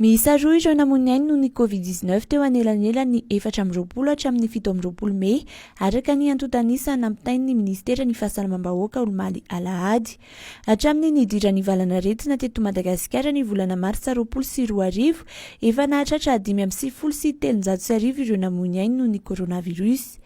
Miisa roa ireo namonoainy noho ny Covid-19 teo anelanelany 4 hatramin'ny 7 Mey, araka ny antotanisa nampitain'ny Ministera ny Fahasalamam-bahoaka Olomaly Alahady. Hatramin'ny nidiran'ny valanaretina teto Madagasikara ny volana Martsa 2020, efa nahatratra 5,730 ireo namonoainy noho ny coronavirus.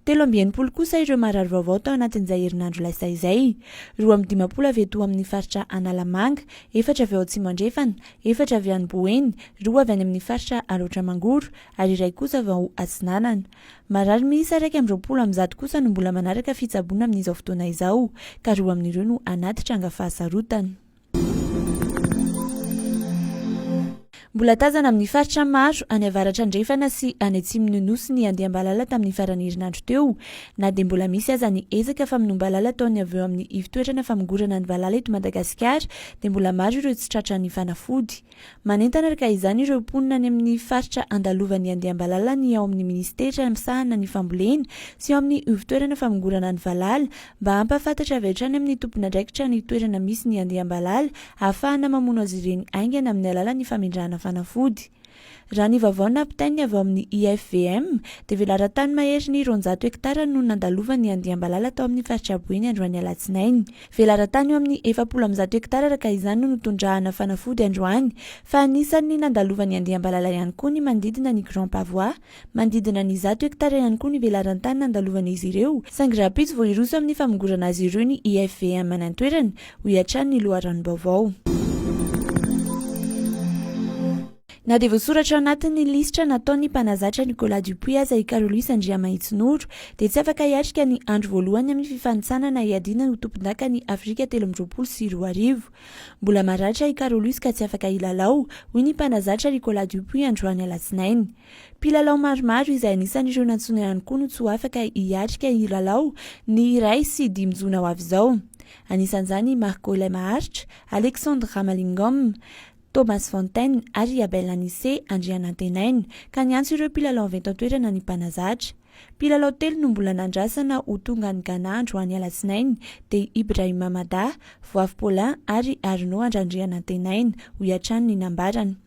17 kosa ireo marary vaovao tao anatin'izay herinandro lasa izay. 12 avy eto amin'ny faritra Analamanga, 4 avy ao Tsimandrefana, 4 avy any Boeny, 2 avy any amin'ny faritra Alaotramangoro, ary 1 kosa avy ao Atsinanana. Marary miisa 120 kosa no mbola manaraka fitsaboana amin'izao fotoana izao, ka 2 amin'ireo no anaty tranga fahasarotana. Mbola tazana amin'ny faritra maro any avaratra andrefana sy any atsimon'ny nosy ny andeha-mbalala tamin'ny faran'ny herinandro teo, na dia mbola misy aza ny ezaka famonom-balala taony avy eo amin'ny ivitoerana famongorana ny valala eto Madagasikara, dia mbola maro ireo tsy tratran'ny fanafody. Manentana araka izany ireo mponina any amin'ny faritra andalovan'ny andeha-mbalala ny ao amin'ny ministera misahana ny fambolena sy ao amin'ny ivitoerana famongorana ny valala mba hampafantatra avy hatrany amin'ny tompon'andraikitra ny toerana misy ny andeha-mbalala ahafahana mamono azy ireny aingana amin'ny alalan'ny famindrahana fanafody. Raha ny vaovao nampitainy avy ao amin'ny IFVM, dia velaran-tany mahery ny 200 hektara no nandalovan'ny andeha-mbalala tao amin'ny faritra Boeny androany alatsinainy. Velaran-tany eo amin'ny 410 hektara araka izany no nitondrahana fanafody androany, fa anisan'ny nandalovan'ny andeha-mbalala ihany koa ny manodidina ny Grand Pavois, manodidina ny 100 hektara ihany koa ny velaran-tany nandalovan'izy ireo, saingy raha-pitsy vao iroso amin'ny famongorana azy ireo ny IFVM nantoerana, ho hiatrany ny loharanom-baovao. Na dia voasoratra anatin'ny lisitra nataon'ny mpanazatra Nicolas Dupuy aza i Carolis Andriamaitsinoro, dia tsy afaka hiatrika ny andro voalohany amin'ny fifanitsanana hiadiana ho tompon-daka ny Afrika 2020. Mbola maratra i Carolis ka tsy afaka hilalao, hoy ny mpanazatra Nicolas Dupuy androany alatsinainy. Mpilalao maromaro izay anisan'ireo nantsona ihany koa no tsy afaka hiatrika hilalao ny 1 sy 5 jona ho avy izao. Anisan'izany Marco Lemaharitra, Alexandre Ramalingom, Thomas Fontaine ary Abel Anissé andrianantenainy, ka niantso ireo mpilalao avy eto an-toerana ny mpanazatra. Mpilalao 3 no mbola nandrasana ho tonga ny Ghana androany alatsinainy, dia Ibrahim Mamada, Voavy Paulin ary Arnaud andrianantenainy ho hiatrany ny nambarana.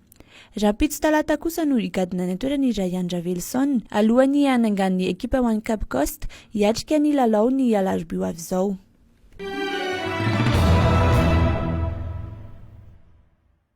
Raha-pitsy talata kosa no higadina ny an-toerany Ryan Ravelson alohan'ny hanangan'ny ekipa One Cup Coast hiatrika ny lalao ny alarobia ho avy izao.